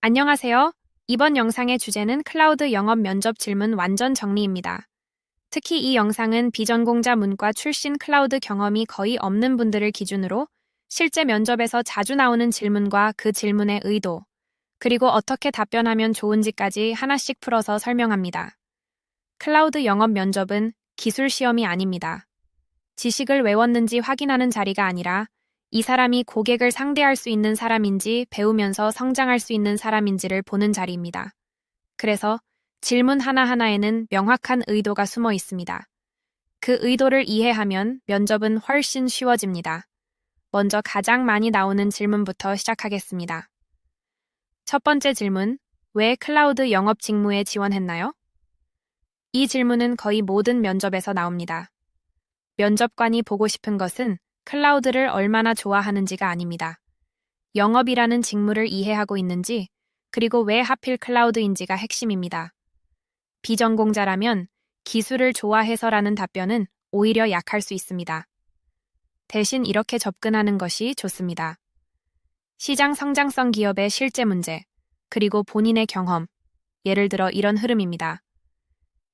안녕하세요. 이번 영상의 주제는 클라우드 영업 면접 질문 완전 정리입니다. 특히 이 영상은 비전공자 문과 출신 클라우드 경험이 거의 없는 분들을 기준으로 실제 면접에서 자주 나오는 질문과 그 질문의 의도, 그리고 어떻게 답변하면 좋은지까지 하나씩 풀어서 설명합니다. 클라우드 영업 면접은 기술 시험이 아닙니다. 지식을 외웠는지 확인하는 자리가 아니라 이 사람이 고객을 상대할 수 있는 사람인지 배우면서 성장할 수 있는 사람인지를 보는 자리입니다. 그래서 질문 하나하나에는 명확한 의도가 숨어 있습니다. 그 의도를 이해하면 면접은 훨씬 쉬워집니다. 먼저 가장 많이 나오는 질문부터 시작하겠습니다. 첫 번째 질문, 왜 클라우드 영업 직무에 지원했나요? 이 질문은 거의 모든 면접에서 나옵니다. 면접관이 보고 싶은 것은 클라우드를 얼마나 좋아하는지가 아닙니다. 영업이라는 직무를 이해하고 있는지, 그리고 왜 하필 클라우드인지가 핵심입니다. 비전공자라면 기술을 좋아해서라는 답변은 오히려 약할 수 있습니다. 대신 이렇게 접근하는 것이 좋습니다. 시장 성장성 기업의 실제 문제, 그리고 본인의 경험, 예를 들어 이런 흐름입니다.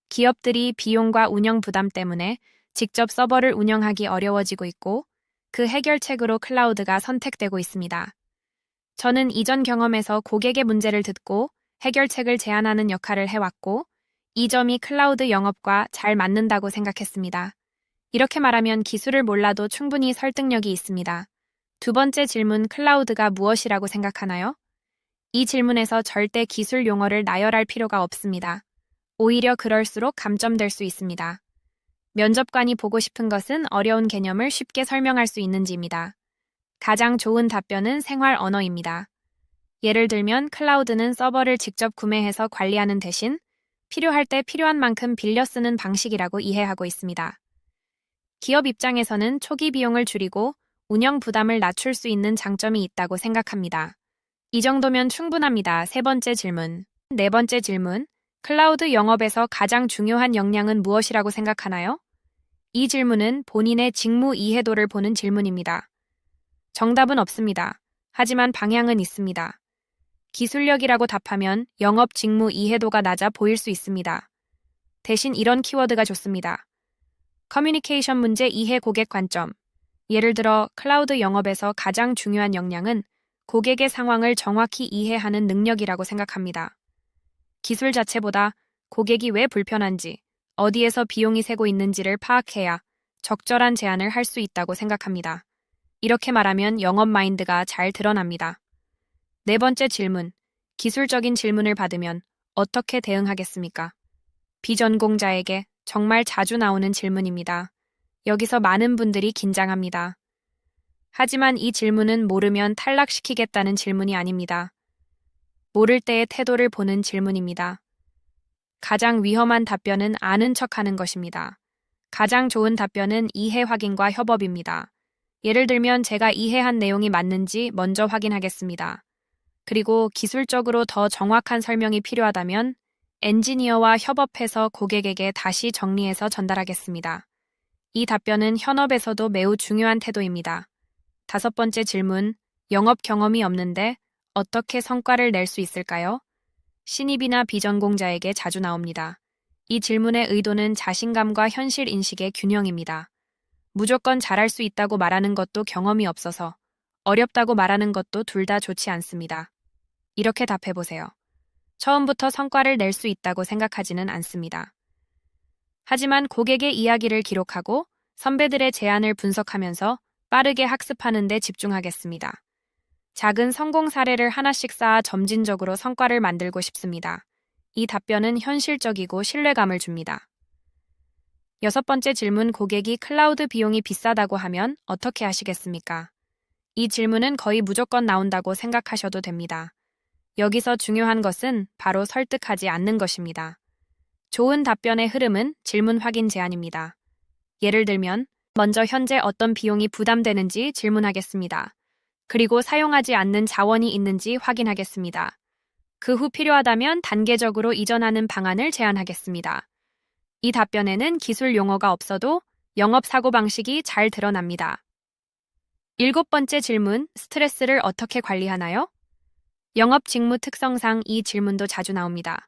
기업들이 비용과 운영 부담 때문에 직접 서버를 운영하기 어려워지고 있고, 그 해결책으로 클라우드가 선택되고 있습니다. 저는 이전 경험에서 고객의 문제를 듣고 해결책을 제안하는 역할을 해왔고, 이 점이 클라우드 영업과 잘 맞는다고 생각했습니다. 이렇게 말하면 기술을 몰라도 충분히 설득력이 있습니다. 두 번째 질문, 클라우드가 무엇이라고 생각하나요? 이 질문에서 절대 기술 용어를 나열할 필요가 없습니다. 오히려 그럴수록 감점될 수 있습니다. 면접관이 보고 싶은 것은 어려운 개념을 쉽게 설명할 수 있는지입니다. 가장 좋은 답변은 생활 언어입니다. 예를 들면 클라우드는 서버를 직접 구매해서 관리하는 대신 필요할 때 필요한 만큼 빌려 쓰는 방식이라고 이해하고 있습니다. 기업 입장에서는 초기 비용을 줄이고 운영 부담을 낮출 수 있는 장점이 있다고 생각합니다. 이 정도면 충분합니다. 세 번째 질문. 네 번째 질문. 클라우드 영업에서 가장 중요한 역량은 무엇이라고 생각하나요? 이 질문은 본인의 직무 이해도를 보는 질문입니다. 정답은 없습니다. 하지만 방향은 있습니다. 기술력이라고 답하면 영업 직무 이해도가 낮아 보일 수 있습니다. 대신 이런 키워드가 좋습니다. 커뮤니케이션 문제 이해 고객 관점. 예를 들어 클라우드 영업에서 가장 중요한 역량은 고객의 상황을 정확히 이해하는 능력이라고 생각합니다. 기술 자체보다 고객이 왜 불편한지, 어디에서 비용이 새고 있는지를 파악해야 적절한 제안을 할 수 있다고 생각합니다. 이렇게 말하면 영업 마인드가 잘 드러납니다. 네 번째 질문. 기술적인 질문을 받으면 어떻게 대응하겠습니까? 비전공자에게 정말 자주 나오는 질문입니다. 여기서 많은 분들이 긴장합니다. 하지만 이 질문은 모르면 탈락시키겠다는 질문이 아닙니다. 모를 때의 태도를 보는 질문입니다. 가장 위험한 답변은 아는 척하는 것입니다. 가장 좋은 답변은 이해 확인과 협업입니다. 예를 들면 제가 이해한 내용이 맞는지 먼저 확인하겠습니다. 그리고 기술적으로 더 정확한 설명이 필요하다면 엔지니어와 협업해서 고객에게 다시 정리해서 전달하겠습니다. 이 답변은 현업에서도 매우 중요한 태도입니다. 다섯 번째 질문, 영업 경험이 없는데 어떻게 성과를 낼 수 있을까요? 신입이나 비전공자에게 자주 나옵니다. 이 질문의 의도는 자신감과 현실 인식의 균형입니다. 무조건 잘할 수 있다고 말하는 것도 경험이 없어서, 어렵다고 말하는 것도 둘 다 좋지 않습니다. 이렇게 답해보세요. 처음부터 성과를 낼 수 있다고 생각하지는 않습니다. 하지만 고객의 이야기를 기록하고 선배들의 제안을 분석하면서 빠르게 학습하는 데 집중하겠습니다. 작은 성공 사례를 하나씩 쌓아 점진적으로 성과를 만들고 싶습니다. 이 답변은 현실적이고 신뢰감을 줍니다. 여섯 번째 질문, 고객이 클라우드 비용이 비싸다고 하면 어떻게 하시겠습니까? 이 질문은 거의 무조건 나온다고 생각하셔도 됩니다. 여기서 중요한 것은 바로 설득하지 않는 것입니다. 좋은 답변의 흐름은 질문 확인 제안입니다. 예를 들면, 먼저 현재 어떤 비용이 부담되는지 질문하겠습니다. 그리고 사용하지 않는 자원이 있는지 확인하겠습니다. 그 후 필요하다면 단계적으로 이전하는 방안을 제안하겠습니다. 이 답변에는 기술 용어가 없어도 영업 사고방식이 잘 드러납니다. 일곱 번째 질문, 스트레스를 어떻게 관리하나요? 영업 직무 특성상 이 질문도 자주 나옵니다.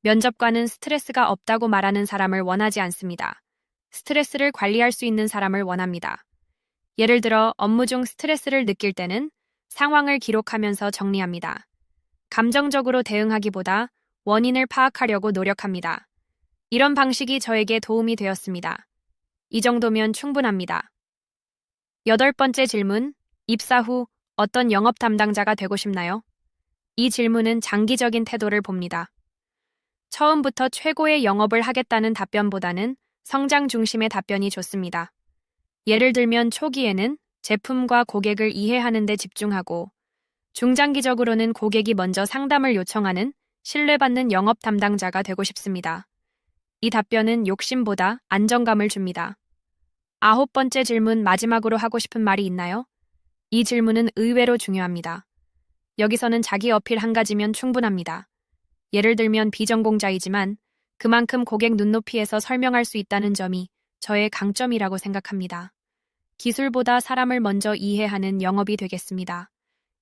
면접관은 스트레스가 없다고 말하는 사람을 원하지 않습니다. 스트레스를 관리할 수 있는 사람을 원합니다. 예를 들어 업무 중 스트레스를 느낄 때는 상황을 기록하면서 정리합니다. 감정적으로 대응하기보다 원인을 파악하려고 노력합니다. 이런 방식이 저에게 도움이 되었습니다. 이 정도면 충분합니다. 8번째 질문, 입사 후 어떤 영업 담당자가 되고 싶나요? 이 질문은 장기적인 태도를 봅니다. 처음부터 최고의 영업을 하겠다는 답변보다는 성장 중심의 답변이 좋습니다. 예를 들면 초기에는 제품과 고객을 이해하는 데 집중하고 중장기적으로는 고객이 먼저 상담을 요청하는 신뢰받는 영업 담당자가 되고 싶습니다. 이 답변은 욕심보다 안정감을 줍니다. 9번째 질문, 마지막으로 하고 싶은 말이 있나요? 이 질문은 의외로 중요합니다. 여기서는 자기 어필 한 가지면 충분합니다. 예를 들면 비전공자이지만 그만큼 고객 눈높이에서 설명할 수 있다는 점이 저의 강점이라고 생각합니다. 기술보다 사람을 먼저 이해하는 영업이 되겠습니다.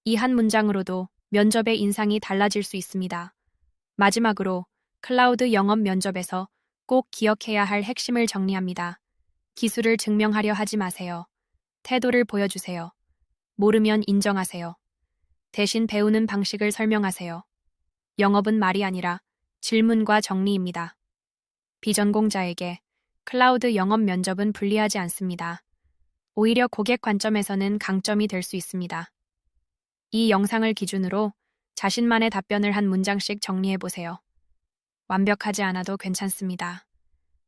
이 한 문장으로도 면접의 인상이 달라질 수 있습니다. 마지막으로 클라우드 영업 면접에서 꼭 기억해야 할 핵심을 정리합니다. 기술을 증명하려 하지 마세요. 태도를 보여주세요. 모르면 인정하세요. 대신 배우는 방식을 설명하세요. 영업은 말이 아니라 질문과 정리입니다. 비전공자에게 클라우드 영업 면접은 불리하지 않습니다. 오히려 고객 관점에서는 강점이 될 수 있습니다. 이 영상을 기준으로 자신만의 답변을 한 문장씩 정리해보세요. 완벽하지 않아도 괜찮습니다.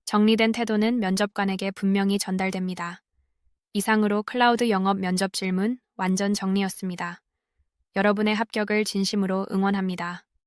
정리된 태도는 면접관에게 분명히 전달됩니다. 이상으로 클라우드 영업 면접 질문 완전 정리였습니다. 여러분의 합격을 진심으로 응원합니다.